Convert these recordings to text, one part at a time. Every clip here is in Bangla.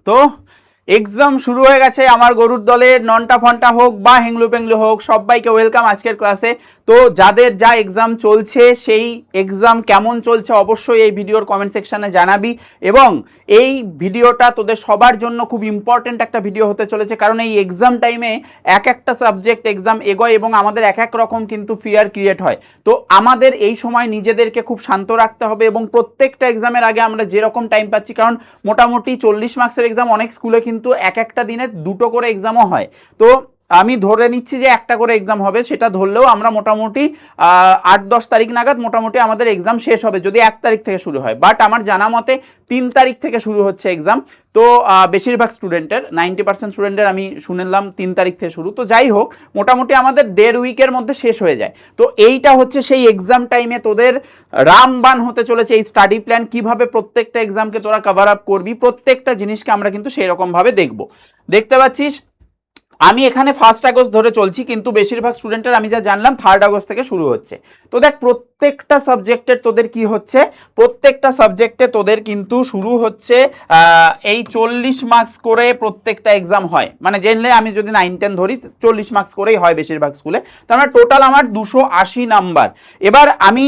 তো এক্সাম শুরু হয়ে গেছে আমার গরুর দলের, ননটা ফন্টা হোক বা হেংলু পেংলু হোক, সবাইকে ওয়েলকাম আজকের ক্লাসে। তো যাদের যা এক্সাম চলছে সেই এক্সাম কেমন চলছে অবশ্যই এই ভিডিওর কমেন্ট সেকশনে জানাবি, এবং এই ভিডিওটা তোদের সবার জন্য খুব ইম্পর্টেন্ট একটা ভিডিও হতে চলেছে, কারণ এই এক্সাম টাইমে এক একটা সাবজেক্ট এক্সাম এগোয় এবং আমাদের এক এক রকম কিন্তু ফিয়ার ক্রিয়েট হয়। তো আমাদের এই সময় নিজেদেরকে খুব শান্ত রাখতে হবে, এবং প্রত্যেকটা এক্সামের আগে আমরা যেরকম টাইম পাচ্ছি, কারণ মোটামুটি 40 মার্কসের এক্সাম অনেক স্কুলে কিন্তু এক একটা দিনে দুটো করে এক্সামও হয়। তো আমি ধরে নিচ্ছি যে একটা করে এক্সাম হবে, সেটা ধরলেও আমরা মোটামুটি 8-10 তারিখ নাগাদ মোটামুটি আমাদের এক্সাম শেষ হবে, যদি 1 তারিখ থেকে শুরু হয়। বাট আমার জানা মতে 3 তারিখ থেকে শুরু হচ্ছে এক্সাম। তো বেশিরভাগ স্টুডেন্টের 90% স্টুডেন্টের আমি শুনলাম 3 তারিখ থেকে শুরু। তো যাই হোক, মোটামুটি আমাদের 1.5 উইকের মধ্যে শেষ হয়ে যায়। তো এইটা হচ্ছে সেই এক্সাম টাইমে তোদের রামবান হতে চলেছে এই স্টাডি প্ল্যান, কিভাবে প্রত্যেকটা এক্সামকে তোরা কভার আপ করবি, প্রত্যেকটা জিনিসকে আমরা কিন্তু সেই রকম ভাবে দেখব। দেখতে পাচ্ছিস আমি এখানে 1 আগস্ট ধরে চলছি, কিন্তু বেশিরভাগ স্টুডেন্টের আমি যা জানলাম 3 আগস্ট থেকে শুরু হচ্ছে। তো দেখ প্রত্যেকটা সাবজেক্টের তোদের কি হচ্ছে, প্রত্যেকটা সাবজেক্টে তোদের কিন্তু শুরু হচ্ছে এই 40 মার্কস করে প্রত্যেকটা এক্সাম হয়, মানে জেনলে আমি যদি 9-10 ধরি 40 মার্কস করেই হয় বেশিরভাগ স্কুলে। তার মানে টোটাল আমার 280 নাম্বার। এবার আমি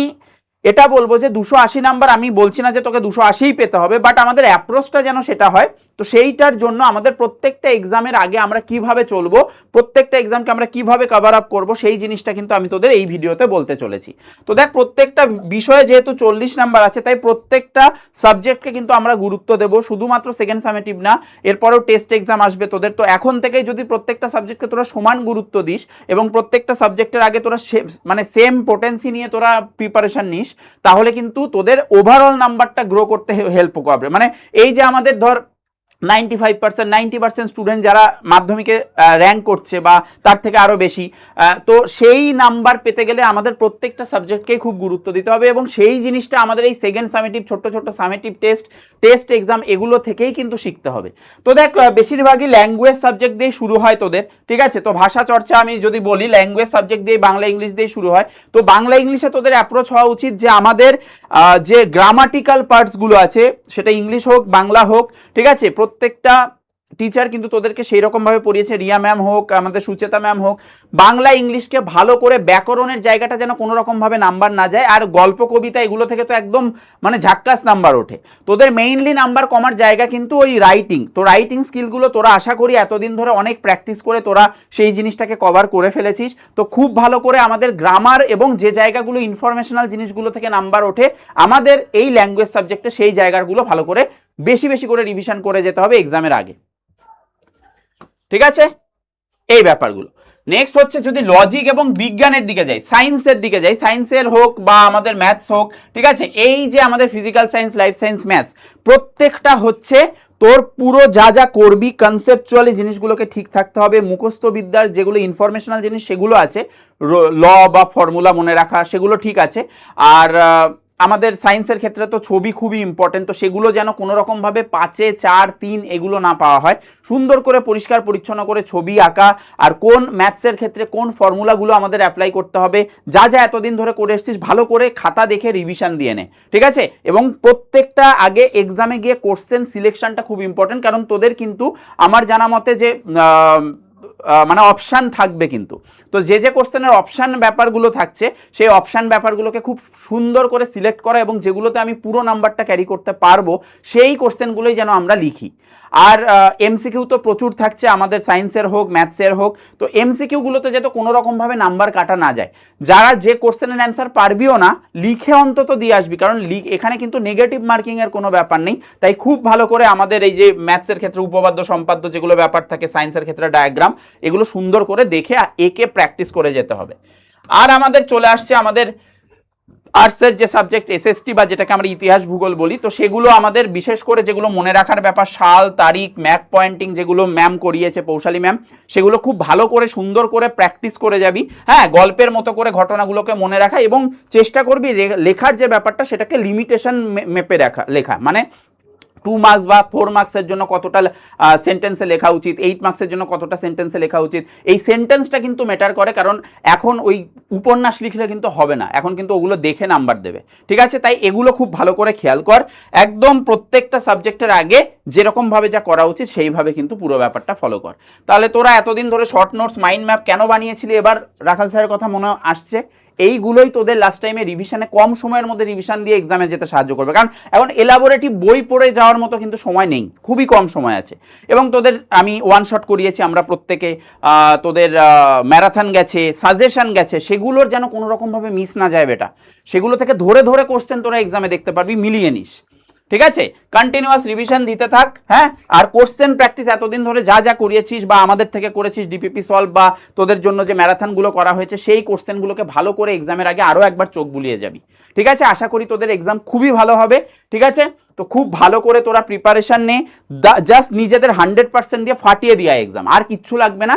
এটা বলবো যে 280 নাম্বার, আমি বলছি না যে তোকে 280ই পেতে হবে, বাট আমাদের অ্যাপ্রোচটা যেন সেটা হয়। তো সেইটার জন্য আমাদের প্রত্যেকটা এক্সামের আগে আমরা কিভাবে চলবো, প্রত্যেকটা এক্সামকে আমরা কিভাবে কভার আপ করবো, সেই জিনিসটা কিন্তু আমি তোদের এই ভিডিওতে বলতে চলেছি। তো দেখ প্রত্যেকটা বিষয়ে যেহেতু 40 নাম্বার আছে, তাই প্রত্যেকটা সাবজেক্টকে কিন্তু আমরা গুরুত্ব দেব, শুধুমাত্র সেকেন্ড সামেটিভ না, এরপরেও টেস্ট এক্সাম আসবে তোদের। তো এখন থেকেই যদি প্রত্যেকটা সাবজেক্টকে তোরা সমান গুরুত্ব দিস এবং প্রত্যেকটা সাবজেক্টের আগে তোরা মানে সেম পোটেন্সি নিয়ে তোরা প্রিপারেশন নিস, তাহলে কিন্তু তোদের ওভারঅল নাম্বারটা গ্রো করতে হেল্প করবে। মানে এই যে আমাদের ধর 90% স্টুডেন্ট যারা মাধ্যমিকে র্যাঙ্ক করছে বা তার থেকে আরও বেশি, তো সেই নাম্বার পেতে গেলে আমাদের প্রত্যেকটা সাবজেক্টকেই খুব গুরুত্ব দিতে হবে, এবং সেই জিনিসটা আমাদের এই সেকেন্ড সামেটিভ, ছোট্ট ছোট্ট সামেটিভ টেস্ট এক্সাম এগুলো থেকেই কিন্তু শিখতে হবে। তো দেখ বেশিরভাগই ল্যাঙ্গুয়েজ সাবজেক্ট দিয়ে শুরু হয় তোদের, ঠিক আছে। তো ভাষা চর্চা আমি যদি বলি, ল্যাঙ্গুয়েজ সাবজেক্ট দিয়ে বাংলা ইংলিশ দিয়ে শুরু হয়। তো বাংলা ইংলিশে তোদের অ্যাপ্রোচ হওয়া উচিত যে আমাদের যে গ্রামাটিক্যাল পার্টসগুলো আছে, সেটা ইংলিশ হোক বাংলা হোক, ঠিক আছে, প্রত্যেকটা টিচার কিন্তু তোদেরকে সেই রকমভাবে পড়িয়েছে, রিয়া ম্যাম হোক, আমাদের সুচেতা ম্যাম হোক, বাংলা ইংলিশকে ভালো করে ব্যাকরণের জায়গাটা যেন কোনো রকমভাবে নাম্বার না যায়। আর গল্প কবিতা এগুলো থেকে তো একদম মানে ঝাক্কাস নাম্বার ওঠে। তোদের মেইনলি নাম্বার কমার জায়গা কিন্তু ওই রাইটিং। তো রাইটিং স্কিলগুলো তোরা আশা করি এতদিন ধরে অনেক প্র্যাকটিস করে তোরা সেই জিনিসটাকে কভার করে ফেলেছিস। তো খুব ভালো করে আমাদের গ্রামার এবং যে জায়গাগুলো ইনফরমেশনাল জিনিসগুলো থেকে নাম্বার ওঠে আমাদের এই ল্যাঙ্গুয়েজ সাবজেক্টে, সেই জায়গাগুলো ভালো করে বেশি বেশি করে রিভিশন করে যেতে হবে এক্সামের আগে, ঠিক আছে, এই ব্যাপারগুলো। নেক্সট হচ্ছে যদি লজিক এবং বিজ্ঞানের দিকে যাই, সায়েন্সের দিকে যাই, সায়েন্সের হোক বা আমাদের ম্যাথস হোক, ঠিক আছে, এই যে আমাদের physical science, life science, maths, প্রত্যেকটা হচ্ছে তোর পুরো যা যা করবি কনসেপচুয়ালি জিনিসগুলোকে ঠিক থাকতে হবে। মুখস্থ বিদ্যার যেগুলো ইনফরমেশনাল জিনিস সেগুলো আছে, ল বা ফর্মুলা মনে রাখা, সেগুলো ঠিক আছে। আর আমাদের সায়েন্সের ক্ষেত্রে তো ছবি খুবই ইম্পর্টেন্ট, তো সেগুলো যেন কোনো রকমভাবে 5, 4, 3 এগুলো না পাওয়া হয়। সুন্দর করে পরিষ্কার পরিচ্ছন্ন করে ছবি আঁকা, আর কোন ম্যাথসের ক্ষেত্রে কোন ফর্মুলাগুলো আমাদের অ্যাপ্লাই করতে হবে, যা যা এতদিন ধরে করে এসেছিস ভালো করে খাতা দেখে রিভিশন দিয়ে নে, ঠিক আছে। এবং প্রত্যেকটা আগে এক্সামে গিয়ে কোশ্চেন সিলেকশনটা খুব ইম্পর্টেন্ট, কারণ তোদের কিন্তু আমার জানা মতে যে মানে অপশান থাকবে কিন্তু, তো যে যে কোশ্চেনের অপশান ব্যাপারগুলো থাকছে সেই অপশান ব্যাপারগুলোকে খুব সুন্দর করে সিলেক্ট করা, এবং যেগুলোতে আমি পুরো নাম্বারটা ক্যারি করতে পারবো সেই কোশ্চেনগুলোই যেন আমরা লিখি। আর এমসিকিউ তো প্রচুর থাকছে আমাদের সায়েন্সের হোক ম্যাথসের হোক, তো এমসিকিউগুলোতে যাতে কোনো রকমভাবে নাম্বার কাটা না যায়। যারা যে কোশ্চেনের অ্যান্সার পারবিও না লিখে অন্তত দিয়ে আসবি, কারণ এখানে কিন্তু নেগেটিভ মার্কিংয়ের কোনো ব্যাপার নেই। তাই খুব ভালো করে আমাদের এই যে ম্যাথসের ক্ষেত্রে উপপাদ্য সম্পাদ্য যেগুলো ব্যাপার থাকে, সায়েন্সের ক্ষেত্রে ডায়াগ্রাম, এগুলো সুন্দর করে দেখে একে প্র্যাকটিস করে যেতে হবে। আর আমাদের চলে আসছে আমাদের আর্টসের যে সাবজেক্ট এসএসটি বা যেটাকে আমরা ইতিহাস ভূগোল বলি, তো সেগুলো আমাদের বিশেষ করে যেগুলো মনে রাখার ব্যাপার, সাল তারিখ ম্যাপ পয়েন্টিং যেগুলো ম্যাম করিয়েছে পৌশালী ম্যাম, সেগুলো খুব ভালো করে সুন্দর করে প্র্যাকটিস করে যাবি। হ্যাঁ, গল্পের মতো করে ঘটনাগুলোকে মনে রাখা, এবং চেষ্টা করবি লেখার যে ব্যাপারটা সেটাকে লিমিটেশন মেপে লেখা, মানে 2 মার্কস বা 4 মার্কসের জন্য কতটা সেন্টেন্সে লেখা উচিত, 8 মার্কসের জন্য কতটা সেন্টেন্সে লেখা উচিত, এই সেন্টেন্সটা কিন্তু ম্যাটার করে, কারণ এখন ওই উপন্যাস লিখলে কিন্তু হবে না, এখন কিন্তু ওগুলো দেখে নাম্বার দেবে, ঠিক আছে? তাই এগুলো খুব ভালো করে খেয়াল কর, একদম প্রত্যেকটা সাবজেক্টের আগে যেরকমভাবে যা করা উচিত সেইভাবে কিন্তু পুরো ব্যাপারটা ফলো কর। তাহলে তোরা এতদিন ধরে শর্ট নোটস মাইন্ড ম্যাপ কেন বানিয়েছিলি, এবার রাখাল স্যারের কথা মনে আসছে, এইগুলোই তোদের লাস্ট টাইমে রিভিশনে কম সময়ের মধ্যে রিভিশন দিয়ে এক্সামে যেতে সাহায্য করবে, কারণ এখন এলাবোরেটিভ বই পড়ে যাওয়ার মতো কিন্তু সময় নেই, খুবই কম সময় আছে। এবং তোদের আমি ওয়ান শট করিয়েছি আমরা প্রত্যেকে, তোদের ম্যারাথন গেছে, সাজেশন গেছে, সেগুলোর যেন কোনো রকমভাবে মিস না যায় বেটা, সেগুলো থেকে ধরে ধরে কোশ্চেন তোরা এক্সামে দেখতে পারবি, মিলিয়ে নিস, ঠিক আছে? কন্টিনিউয়াস রিভিশন দিতে থাক, হ্যাঁ? আর কোশ্চেন প্র্যাকটিস এতদিন ধরে যা যা করিয়েছিস বা আমাদের থেকে করেছিস, ডিপিপি সলভ বা তোদের জন্য যে ম্যারাথনগুলো করা হয়েছে, সেই কোশ্চেনগুলোকে ভালো করে এক্সামের আগে আরও একবার চোখ বুলিয়ে যাবি, ঠিক আছে? আশা করি তোদের এক্সাম খুবই ভালো হবে, ঠিক আছে? তো খুব ভালো করে তোরা প্রিপারেশন নে, জাস্ট নিজেদের 100% দিয়ে ফাটিয়ে দিয়া এক্সাম, আর কিচ্ছু লাগবে না।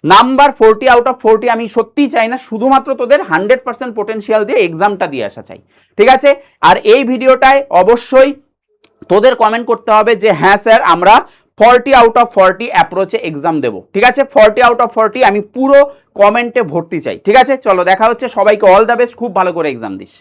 নাম্বার 40 আউট অফ 40 আমি সত্যিই চাই না, শুধুমাত্র তোদের 100% পোটেনশিয়াল দিয়ে এক্সামটা দিয়ে আসা চাই, ঠিক আছে? আর এই ভিডিওটায় অবশ্যই তোদের কমেন্ট করতে হবে যে হ্যাঁ স্যার আমরা 40 আউট অফ 40 অ্যাপ্রোচে এক্সাম দেবো, ঠিক আছে? 40 আউট অফ 40 আমি পুরো কমেন্টে ভর্তি চাই, ঠিক আছে? চলো দেখা হচ্ছে, সবাইকে অল দ্য বেস্ট, খুব ভালো করে এক্সাম দিস।